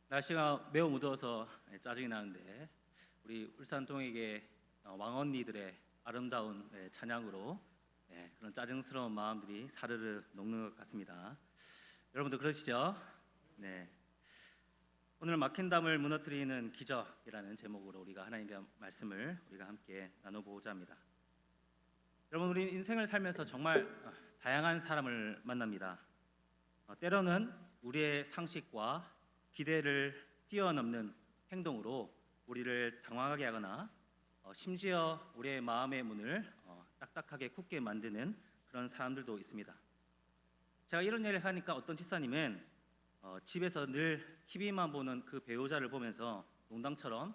날씨가 매우 무더워서 짜증이 나는데 우리 울산 동에게 왕언니들의 아름다운 찬양으로 그런 짜증스러운 마음들이 사르르 녹는 것 같습니다. 여러분도 그러시죠? 네. 오늘 막힌 담을 무너뜨리는 기적이라는 제목으로 우리가 하나님의 말씀을 우리가 함께 나눠보고자 합니다. 여러분, 우리 인생을 살면서 정말 다양한 사람을 만납니다. 때로는 우리의 상식과 기대를 뛰어넘는 행동으로 우리를 당황하게 하거나 심지어 우리의 마음의 문을 딱딱하게 굳게 만드는 그런 사람들도 있습니다. 제가 이런 얘기를 하니까 어떤 집사님은 집에서 늘 TV만 보는 그 배우자를 보면서 농담처럼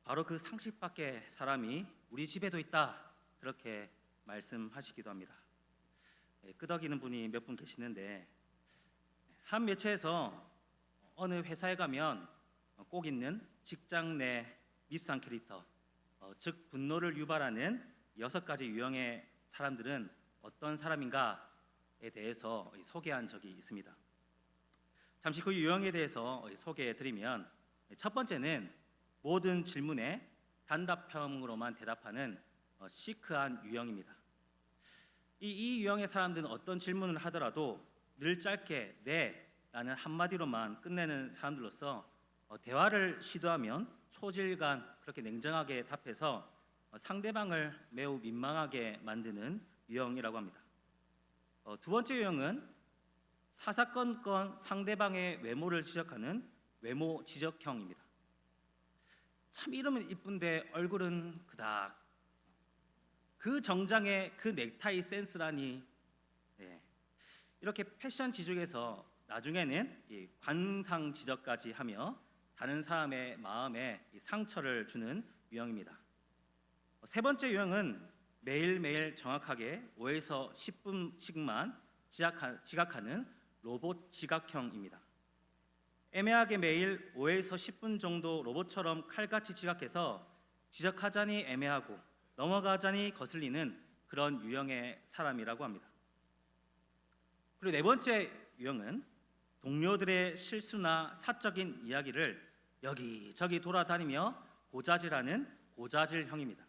바로 그 상식 밖의 사람이 우리 집에도 있다, 그렇게 말씀하시기도 합니다. 끄덕이는 분이 몇 분 계시는데, 한 매체에서 어느 회사에 가면 꼭 있는 직장 내 밉상 캐릭터, 즉 분노를 유발하는 6가지 유형의 사람들은 어떤 사람인가에 대해서 소개한 적이 있습니다. 잠시 그 유형에 대해서 소개해드리면, 첫 번째는 모든 질문에 단답형으로만 대답하는 시크한 유형입니다. 이 유형의 사람들은 어떤 질문을 하더라도 늘 짧게 네 라는 한마디로만 끝내는 사람들로서 대화를 시도하면 초질간 그렇게 냉정하게 답해서 상대방을 매우 민망하게 만드는 유형이라고 합니다. 두 번째 유형은 사사건건 상대방의 외모를 지적하는 외모 지적형입니다. 참 이름은 이쁜데 얼굴은 그닥, 그 정장의 그 넥타이 센스라니. 이렇게 패션 지적에서 나중에는 관상 지적까지 하며 다른 사람의 마음에 상처를 주는 유형입니다. 세 번째 유형은 매일매일 정확하게 5에서 10분씩만 지각하는 로봇 지각형입니다. 애매하게 매일 5에서 10분 정도 로봇처럼 칼같이 지각해서 지적하자니 애매하고 넘어가자니 거슬리는 그런 유형의 사람이라고 합니다. 그리고 네 번째 유형은 동료들의 실수나 사적인 이야기를 여기저기 돌아다니며 고자질하는 고자질형입니다.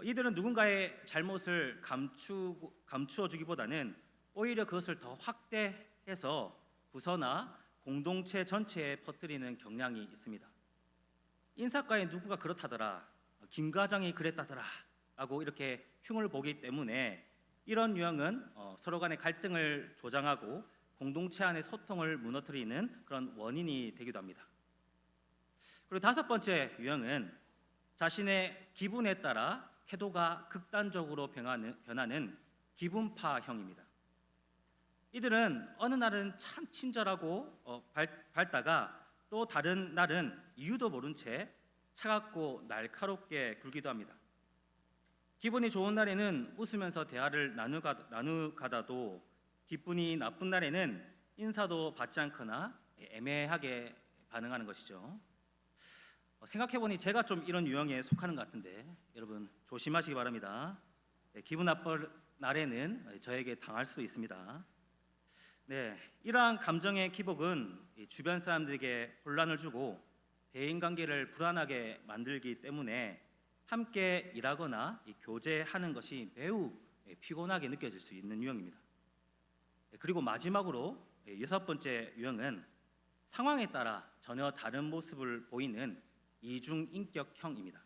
이들은 누군가의 잘못을 감추어 주기보다는 오히려 그것을 더 확대해서 부서나 공동체 전체에 퍼뜨리는 경향이 있습니다. 인사과에 누구가 그렇다더라, 김 과장이 그랬다더라 라고 이렇게 흉을 보기 때문에 이런 유형은 서로 간의 갈등을 조장하고 공동체 안의 소통을 무너뜨리는 그런 원인이 되기도 합니다. 그리고 다섯 번째 유형은 자신의 기분에 따라 태도가 극단적으로 변하는 기분파형입니다. 이들은 어느 날은 참 친절하고 밝다가 또 다른 날은 이유도 모른 채 차갑고 날카롭게 굴기도 합니다. 기분이 좋은 날에는 웃으면서 대화를 나누가다도 기분이 나쁜 날에는 인사도 받지 않거나 애매하게 반응하는 것이죠. 생각해보니 제가 좀 이런 유형에 속하는 것 같은데 여러분 조심하시기 바랍니다. 기분 나쁜 날에는 저에게 당할 수도 있습니다. 이러한 감정의 기복은 주변 사람들에게 혼란을 주고 대인관계를 불안하게 만들기 때문에 함께 일하거나 교제하는 것이 매우 피곤하게 느껴질 수 있는 유형입니다. 그리고 마지막으로 6번째 유형은 상황에 따라 전혀 다른 모습을 보이는 이중인격형입니다.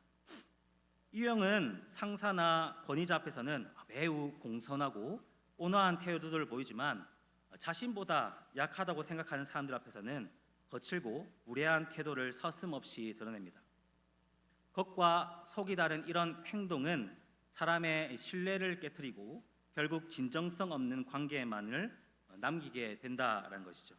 이 유형은 상사나 권위자 앞에서는 매우 공손하고 온화한 태도를 보이지만 자신보다 약하다고 생각하는 사람들 앞에서는 거칠고 무례한 태도를 서슴없이 드러냅니다. 겉과 속이 다른 이런 행동은 사람의 신뢰를 깨트리고 결국 진정성 없는 관계만을 남기게 된다는 것이죠.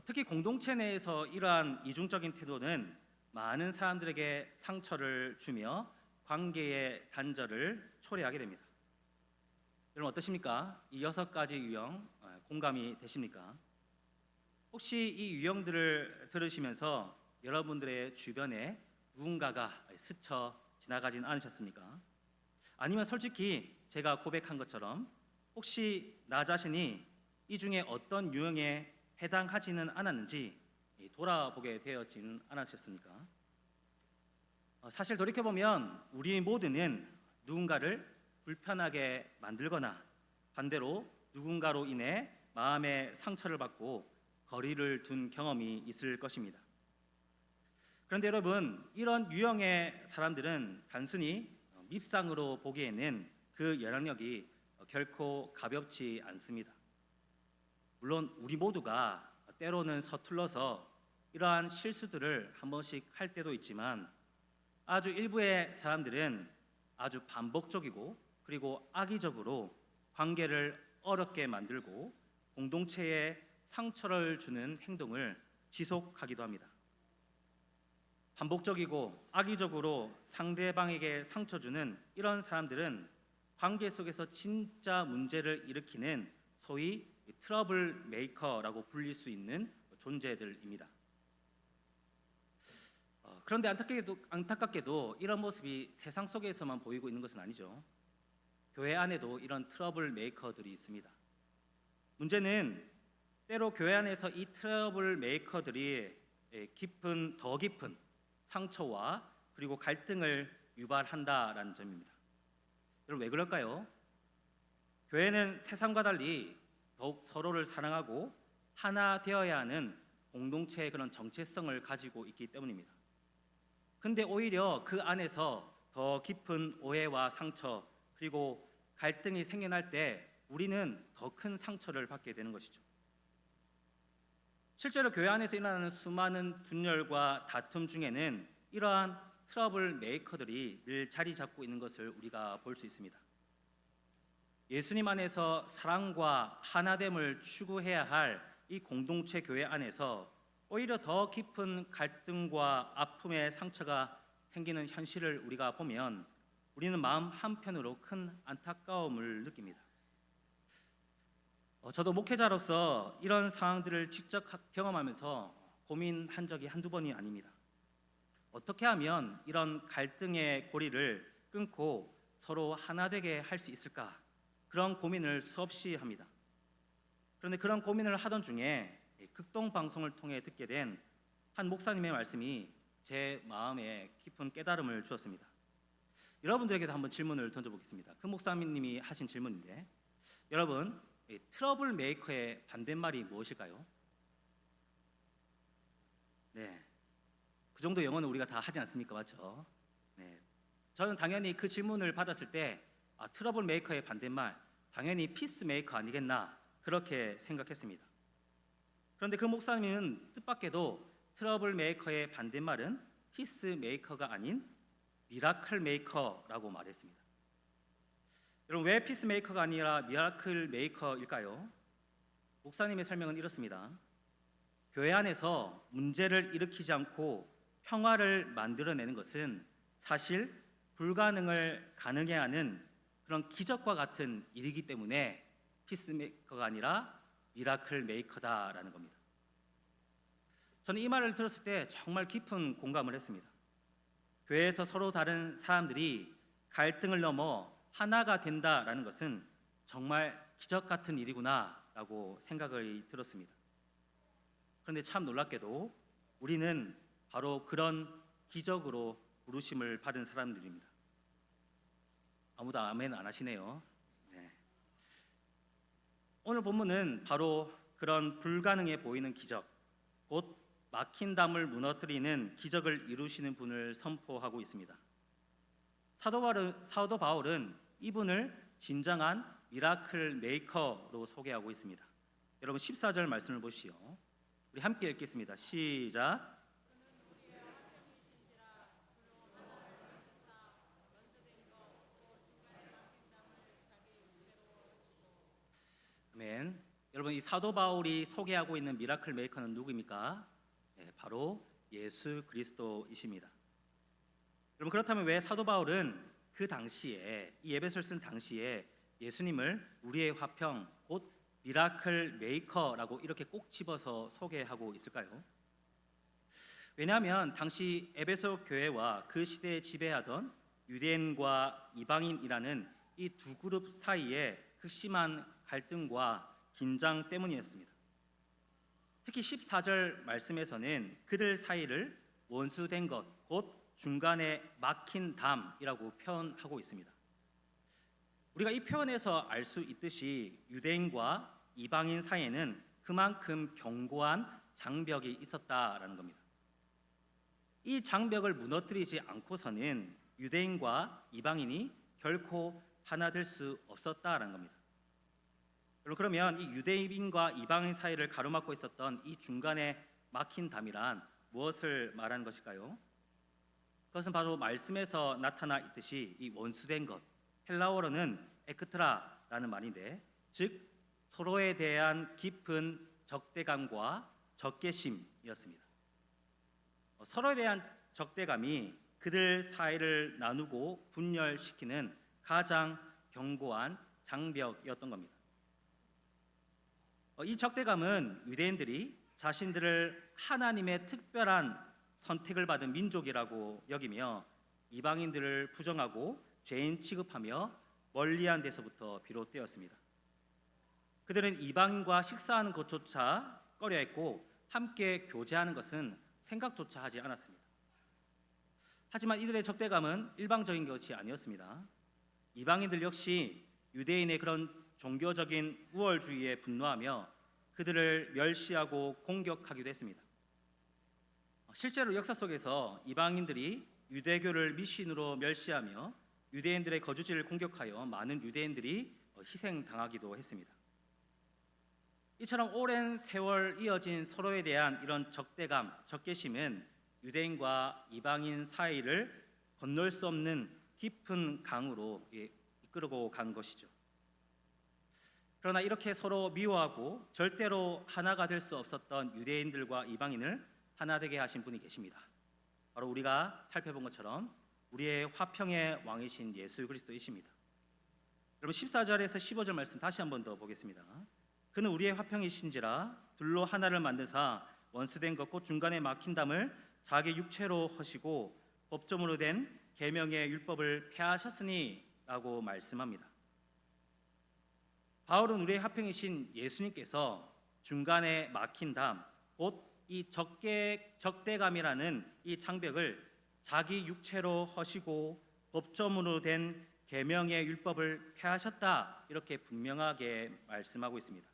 특히 공동체 내에서 이러한 이중적인 태도는 많은 사람들에게 상처를 주며 관계의 단절을 초래하게 됩니다. 여러분 어떠십니까? 이 6가지 유형 공감이 되십니까? 혹시 이 유형들을 들으시면서 여러분들의 주변에 누군가가 스쳐 지나가진 않으셨습니까? 아니면 솔직히 제가 고백한 것처럼 혹시 나 자신이 이 중에 어떤 유형의 해당하지는 않았는지 돌아보게 되었지는 않으셨습니까? 사실 돌이켜보면 우리 모두는 누군가를 불편하게 만들거나 반대로 누군가로 인해 마음의 상처를 받고 거리를 둔 경험이 있을 것입니다. 그런데 여러분, 이런 유형의 사람들은 단순히 밉상으로 보기에는 그 영향력이 결코 가볍지 않습니다. 물론 우리 모두가 때로는 서툴러서 이러한 실수들을 한 번씩 할 때도 있지만 아주 일부의 사람들은 아주 반복적이고 그리고 악의적으로 관계를 어렵게 만들고 공동체에 상처를 주는 행동을 지속하기도 합니다. 반복적이고 악의적으로 상대방에게 상처 주는 이런 사람들은 관계 속에서 진짜 문제를 일으키는 소위 트러블 메이커라고 불릴 수 있는 존재들입니다. 그런데 안타깝게도 이런 모습이 세상 속에서만 보이고 있는 것은 아니죠. 교회 안에도 이런 트러블 메이커들이 있습니다. 문제는 때로 교회 안에서 이 트러블 메이커들이 더 깊은 상처와 그리고 갈등을 유발한다라는 점입니다. 여러분, 왜 그럴까요? 교회는 세상과 달리 더욱 서로를 사랑하고 하나 되어야 하는 공동체의 그런 정체성을 가지고 있기 때문입니다. 근데 오히려 그 안에서 더 깊은 오해와 상처 그리고 갈등이 생겨날 때 우리는 더 큰 상처를 받게 되는 것이죠. 실제로 교회 안에서 일어나는 수많은 분열과 다툼 중에는 이러한 트러블 메이커들이 늘 자리 잡고 있는 것을 우리가 볼 수 있습니다. 예수님 안에서 사랑과 하나됨을 추구해야 할 이 공동체 교회 안에서 오히려 더 깊은 갈등과 아픔의 상처가 생기는 현실을 우리가 보면 우리는 마음 한편으로 큰 안타까움을 느낍니다. 저도 목회자로서 이런 상황들을 직접 경험하면서 고민한 적이 한두 번이 아닙니다. 어떻게 하면 이런 갈등의 고리를 끊고 서로 하나 되게 할 수 있을까? 그런 고민을 수없이 합니다. 그런데 그런 고민을 하던 중에 극동 방송을 통해 듣게 된 한 목사님의 말씀이 제 마음에 깊은 깨달음을 주었습니다. 여러분들에게도 한번 질문을 던져보겠습니다. 그 목사님이 하신 질문인데, 여러분, 트러블 메이커의 반대말이 무엇일까요? 네, 그 정도 영어는 우리가 다 하지 않습니까? 맞죠? 네, 저는 당연히 그 질문을 받았을 때 트러블 메이커의 반대말, 당연히 피스 메이커 아니겠나 그렇게 생각했습니다. 그런데 그 목사님은 뜻밖에도 트러블 메이커의 반대말은 피스 메이커가 아닌 미라클 메이커라고 말했습니다. 여러분, 왜 피스 메이커가 아니라 미라클 메이커일까요? 목사님의 설명은 이렇습니다. 교회 안에서 문제를 일으키지 않고 평화를 만들어내는 것은 사실 불가능을 가능해 하는 그런 기적과 같은 일이기 때문에 피스메이커가 아니라 미라클 메이커다라는 겁니다. 저는 이 말을 들었을 때 정말 깊은 공감을 했습니다. 교회에서 서로 다른 사람들이 갈등을 넘어 하나가 된다라는 것은 정말 기적 같은 일이구나라고 생각이 들었습니다. 그런데 참 놀랍게도 우리는 바로 그런 기적으로 부르심을 받은 사람들입니다. 아무도 아멘 안 하시네요. 네. 오늘 본문은 바로 그런 불가능해 보이는 기적, 곧 막힌 담을 무너뜨리는 기적을 이루시는 분을 선포하고 있습니다. 사도 바울은 이분을 진정한 미라클 메이커로 소개하고 있습니다. 여러분 14절 말씀을 보시오. 우리 함께 읽겠습니다. 시작. 아멘. 여러분, 이 사도 바울이 소개하고 있는 미라클 메이커는 누구입니까? 네, 바로 예수 그리스도이십니다. 여러분, 그렇다면 왜 사도 바울은 그 당시에 이 에베소를 쓴 당시에 예수님을 우리의 화평 곧 미라클 메이커라고 이렇게 꼭 집어서 소개하고 있을까요? 왜냐하면 당시 에베소 교회와 그 시대에 지배하던 유대인과 이방인이라는 이 두 그룹 사이에 극심한 갈등과 긴장 때문이었습니다. 특히 14절 말씀에서는 그들 사이를 원수된 것, 곧 중간에 막힌 담이라고 표현하고 있습니다. 우리가 이 표현에서 알 수 있듯이 유대인과 이방인 사이에는 그만큼 견고한 장벽이 있었다라는 겁니다. 이 장벽을 무너뜨리지 않고서는 유대인과 이방인이 결코 하나 될 수 없었다라는 겁니다. 그러면 이 유대인과 이방인 사이를 가로막고 있었던 이 중간에 막힌 담이란 무엇을 말하는 것일까요? 그것은 바로 말씀에서 나타나 있듯이 이 원수된 것, 헬라어로는 에크트라라는 말인데, 즉 서로에 대한 깊은 적대감과 적개심이었습니다. 서로에 대한 적대감이 그들 사이를 나누고 분열시키는 가장 견고한 장벽이었던 겁니다. 이 적대감은 유대인들이 자신들을 하나님의 특별한 선택을 받은 민족이라고 여기며 이방인들을 부정하고 죄인 취급하며 멀리한 데서부터 비롯되었습니다. 그들은 이방인과 식사하는 것조차 꺼려했고 함께 교제하는 것은 생각조차 하지 않았습니다. 하지만 이들의 적대감은 일방적인 것이 아니었습니다. 이방인들 역시 유대인의 그런 종교적인 우월주의에 분노하며 그들을 멸시하고 공격하기도 했습니다. 실제로 역사 속에서 이방인들이 유대교를 미신으로 멸시하며 유대인들의 거주지를 공격하여 많은 유대인들이 희생당하기도 했습니다. 이처럼 오랜 세월 이어진 서로에 대한 이런 적대감, 적개심은 유대인과 이방인 사이를 건널 수 없는 깊은 강으로 이끌고 간 것이죠. 그러나 이렇게 서로 미워하고 절대로 하나가 될 수 없었던 유대인들과 이방인을 하나 되게 하신 분이 계십니다. 바로 우리가 살펴본 것처럼 우리의 화평의 왕이신 예수 그리스도이십니다. 여러분 14절에서 15절 말씀 다시 한번 더 보겠습니다. 그는 우리의 화평이신지라 둘로 하나를 만드사 원수된 것 곧 중간에 막힌 담을 자기 육체로 허시고 법조문으로 된 계명의 율법을 폐하셨으니 라고 말씀합니다. 바울은 우리의 화평이신 예수님께서 중간에 막힌 담, 곧 이 적대감이라는 이 장벽을 자기 육체로 허시고 법조문으로 된 계명의 율법을 폐하셨다, 이렇게 분명하게 말씀하고 있습니다.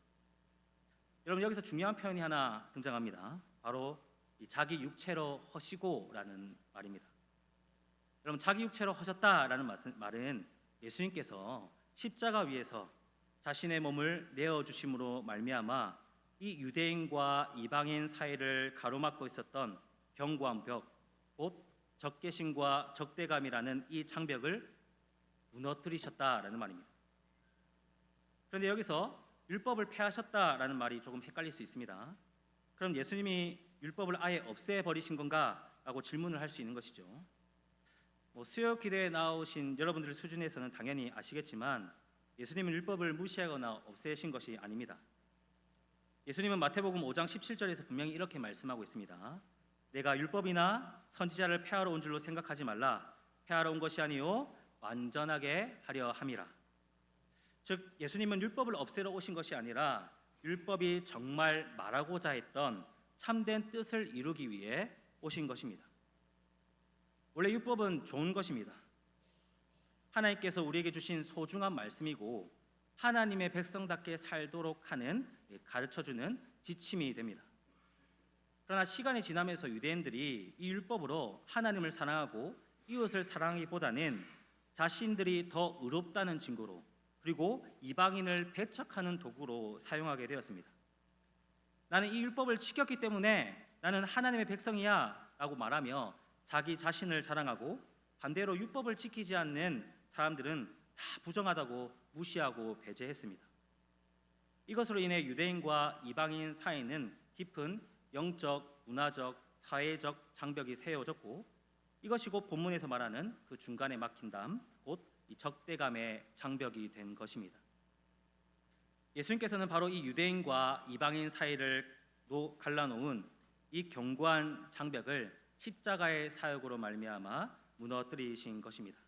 여러분 여기서 중요한 표현이 하나 등장합니다. 바로 이 자기 육체로 허시고라는 말입니다. 여러분 자기 육체로 허셨다라는 말은 예수님께서 십자가 위에서 자신의 몸을 내어 주심으로 말미암아 이 유대인과 이방인 사이를 가로막고 있었던 견고한 벽, 곧 적개심과 적대감이라는 이 장벽을 무너뜨리셨다라는 말입니다. 그런데 여기서 율법을 폐하셨다라는 말이 조금 헷갈릴 수 있습니다. 그럼 예수님이 율법을 아예 없애버리신 건가? 라고 질문을 할 수 있는 것이죠. 수요 기도에 나오신 여러분들 수준에서는 당연히 아시겠지만 예수님은 율법을 무시하거나 없애신 것이 아닙니다. 예수님은 마태복음 5장 17절에서 분명히 이렇게 말씀하고 있습니다. 내가 율법이나 선지자를 폐하러 온 줄로 생각하지 말라. 폐하러 온 것이 아니요 완전하게 하려 함이라. 즉 예수님은 율법을 없애러 오신 것이 아니라 율법이 정말 말하고자 했던 참된 뜻을 이루기 위해 오신 것입니다. 원래 율법은 좋은 것입니다. 하나님께서 우리에게 주신 소중한 말씀이고 하나님의 백성답게 살도록 하는 가르쳐주는 지침이 됩니다. 그러나 시간이 지나면서 유대인들이 이 율법으로 하나님을 사랑하고 이웃을 사랑하기보다는 자신들이 더 의롭다는 증거로, 그리고 이방인을 배척하는 도구로 사용하게 되었습니다. 나는 이 율법을 지켰기 때문에 나는 하나님의 백성이야 라고 말하며 자기 자신을 자랑하고, 반대로 율법을 지키지 않는 사람들은 다 부정하다고 무시하고 배제했습니다. 이것으로 인해 유대인과 이방인 사이는 깊은 영적, 문화적, 사회적 장벽이 세워졌고, 이것이 곧 본문에서 말하는 그 중간에 막힌 담, 곧 이 적대감의 장벽이 된 것입니다. 예수님께서는 바로 이 유대인과 이방인 사이를 갈라놓은 이 견고한 장벽을 십자가의 사역으로 말미암아 무너뜨리신 것입니다.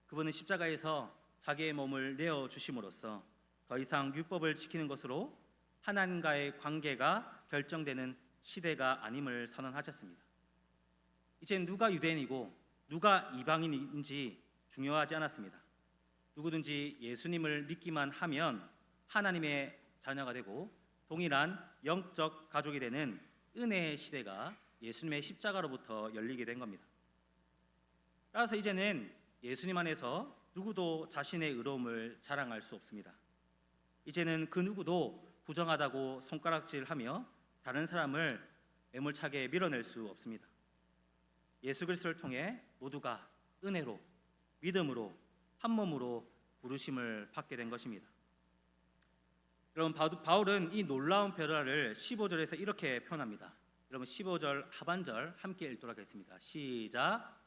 그분은 십자가에서 자기의 몸을 내어 주심으로써 더 이상 율법을 지키는 것으로 하나님과의 관계가 결정되는 시대가 아님을 선언하셨습니다. 이제 누가 유대인이고 누가 이방인인지 중요하지 않았습니다. 누구든지 예수님을 믿기만 하면 하나님의 자녀가 되고 동일한 영적 가족이 되는 은혜의 시대가 예수님의 십자가로부터 열리게 된 겁니다. 따라서 이제는 예수님 안에서 누구도 자신의 의로움을 자랑할 수 없습니다. 이제는 그 누구도 부정하다고 손가락질하며 다른 사람을 매몰차게 밀어낼 수 없습니다. 예수 그리스도를 통해 모두가 은혜로, 믿음으로, 한 몸으로 부르심을 받게 된 것입니다. 여러분, 바울은 이 놀라운 변화를 15절에서 이렇게 표현합니다. 여러분, 15절 하반절 함께 읽도록 하겠습니다. 시작.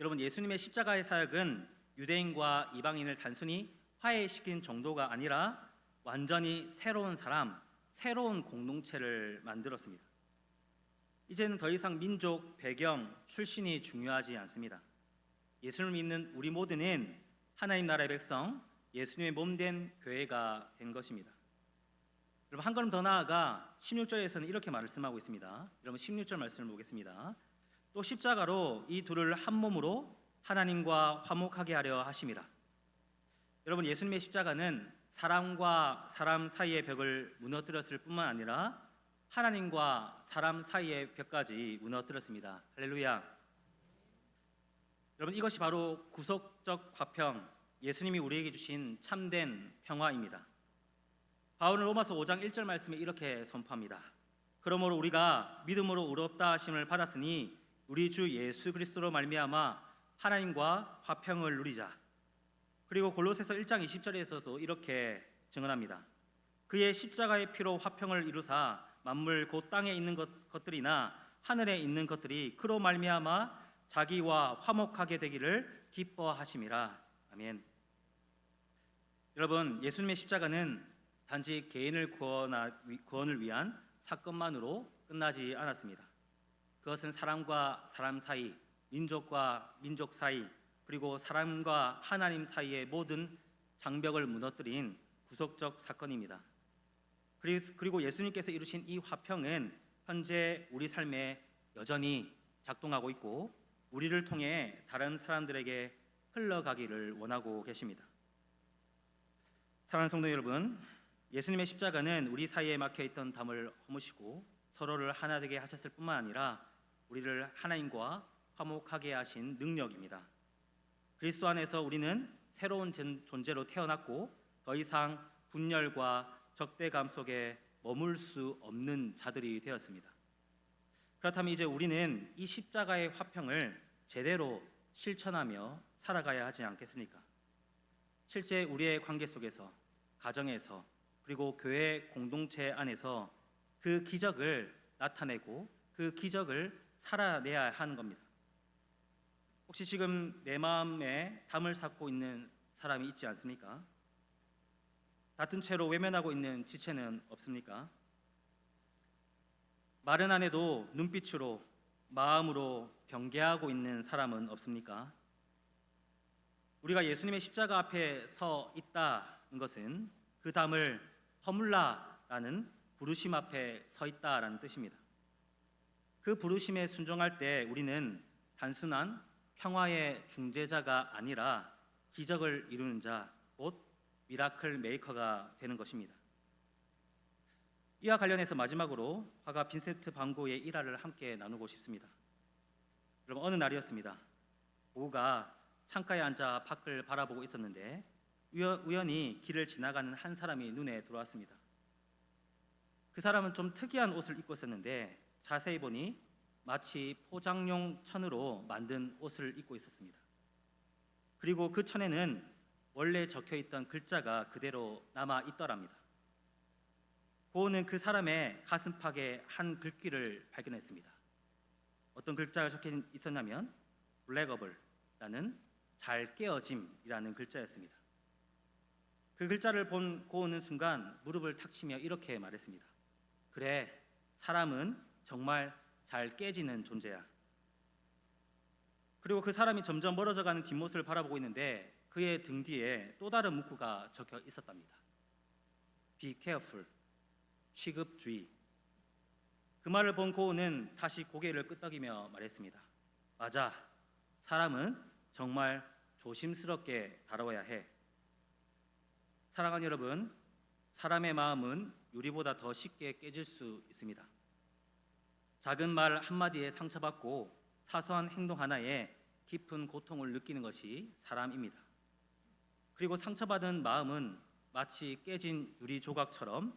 여러분, 예수님의 십자가의 사역은 유대인과 이방인을 단순히 화해시킨 정도가 아니라 완전히 새로운 사람, 새로운 공동체를 만들었습니다. 이제는 더 이상 민족, 배경, 출신이 중요하지 않습니다. 예수를 믿는 우리 모두는 하나님 나라의 백성, 예수님의 몸된 교회가 된 것입니다. 여러분, 한 걸음 더 나아가 16절에서는 이렇게 말씀하고 있습니다. 여러분, 16절 말씀을 보겠습니다. 또 십자가로 이 둘을 한 몸으로 하나님과 화목하게 하려 하심이라. 여러분, 예수님의 십자가는 사람과 사람 사이의 벽을 무너뜨렸을 뿐만 아니라 하나님과 사람 사이의 벽까지 무너뜨렸습니다. 할렐루야. 여러분, 이것이 바로 구속적 화평, 예수님이 우리에게 주신 참된 평화입니다. 바울은 로마서 5장 1절 말씀에 이렇게 선포합니다. 그러므로 우리가 믿음으로 의롭다 하심을 받았으니 우리 주 예수 그리스도로 말미암아 하나님과 화평을 누리자. 그리고 골로새서 1장 20절에서도 이렇게 증언합니다. 그의 십자가의 피로 화평을 이루사 만물 곧 땅에 있는 것들이나 하늘에 있는 것들이 그로 말미암아 자기와 화목하게 되기를 기뻐하심이라. 아멘. 여러분, 예수님의 십자가는 단지 개인을 구원을 위한 사건만으로 끝나지 않았습니다. 그것은 사람과 사람 사이, 민족과 민족 사이, 그리고 사람과 하나님 사이의 모든 장벽을 무너뜨린 구속적 사건입니다. 그리고 예수님께서 이루신 이 화평은 현재 우리 삶에 여전히 작동하고 있고 우리를 통해 다른 사람들에게 흘러가기를 원하고 계십니다. 사랑하는 성도 여러분, 예수님의 십자가는 우리 사이에 막혀있던 담을 허무시고 서로를 하나 되게 하셨을 뿐만 아니라 우리를 하나님과 화목하게 하신 능력입니다. 그리스도 안에서 우리는 새로운 존재로 태어났고 더 이상 분열과 적대감 속에 머물 수 없는 자들이 되었습니다. 그렇다면 이제 우리는 이 십자가의 화평을 제대로 실천하며 살아가야 하지 않겠습니까? 실제 우리의 관계 속에서, 가정에서, 그리고 교회 공동체 안에서 그 기적을 나타내고 그 기적을 살아내야 하는 겁니다. 혹시 지금 내 마음에 담을 쌓고 있는 사람이 있지 않습니까? 다툰 채로 외면하고 있는 지체는 없습니까? 말은 안 해도 눈빛으로, 마음으로 경계하고 있는 사람은 없습니까? 우리가 예수님의 십자가 앞에 서 있다는 것은 그 담을 허물라라는 부르심 앞에 서 있다라는 뜻입니다. 그 부르심에 순종할 때 우리는 단순한 평화의 중재자가 아니라 기적을 이루는 자, 곧 미라클 메이커가 되는 것입니다. 이와 관련해서 마지막으로 화가 빈센트 반 고흐의 일화를 함께 나누고 싶습니다. 여러분, 어느 날이었습니다. 고흐가 창가에 앉아 밖을 바라보고 있었는데 우연히 길을 지나가는 한 사람이 눈에 들어왔습니다. 그 사람은 좀 특이한 옷을 입고 있었는데 자세히 보니 마치 포장용 천으로 만든 옷을 입고 있었습니다. 그리고 그 천에는 원래 적혀있던 글자가 그대로 남아 있더랍니다. 고흐는 그 사람의 가슴팍에 한 글귀를 발견했습니다. 어떤 글자가 적혀 있었냐면 블랙어블라는 잘 깨어짐이라는 글자였습니다. 그 글자를 본 고흐는 순간 무릎을 탁 치며 이렇게 말했습니다. 그래, 사람은 정말 잘 깨지는 존재야. 그리고 그 사람이 점점 멀어져가는 뒷모습을 바라보고 있는데 그의 등 뒤에 또 다른 문구가 적혀 있었답니다. Be careful, 취급주의. 그 말을 본 고은은 다시 고개를 끄덕이며 말했습니다. 맞아, 사람은 정말 조심스럽게 다뤄야 해. 사랑하는 여러분, 사람의 마음은 유리보다 더 쉽게 깨질 수 있습니다. 작은 말 한마디에 상처받고 사소한 행동 하나에 깊은 고통을 느끼는 것이 사람입니다. 그리고 상처받은 마음은 마치 깨진 유리 조각처럼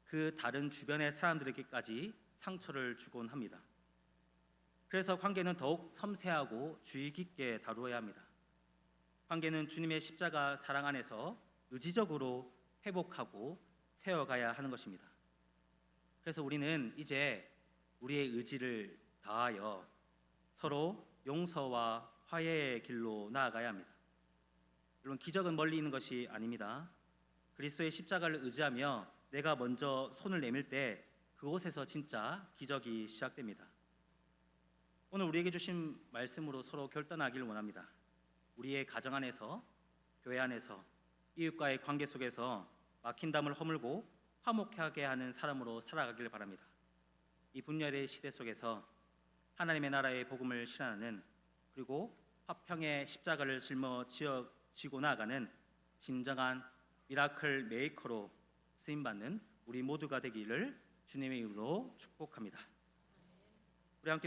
그 다른 주변의 사람들에게까지 상처를 주곤 합니다. 그래서 관계는 더욱 섬세하고 주의 깊게 다루어야 합니다. 관계는 주님의 십자가 사랑 안에서 의지적으로 회복하고 세워가야 하는 것입니다. 그래서 우리는 이제 우리의 의지를 다하여 서로 용서와 화해의 길로 나아가야 합니다. 물론 기적은 멀리 있는 것이 아닙니다. 그리스도의 십자가를 의지하며 내가 먼저 손을 내밀 때 그곳에서 진짜 기적이 시작됩니다. 오늘 우리에게 주신 말씀으로 서로 결단하기를 원합니다. 우리의 가정 안에서, 교회 안에서, 이웃과의 관계 속에서 막힌 담을 허물고 화목하게 하는 사람으로 살아가기를 바랍니다. 이 분열의 시대 속에서 하나님의 나라의 복음을 실현하는, 그리고 화평의 십자가를 짊어지고 나아가는 진정한 미라클 메이커로 쓰임받는 우리 모두가 되기를 주님의 이름으로 축복합니다. 우리 함께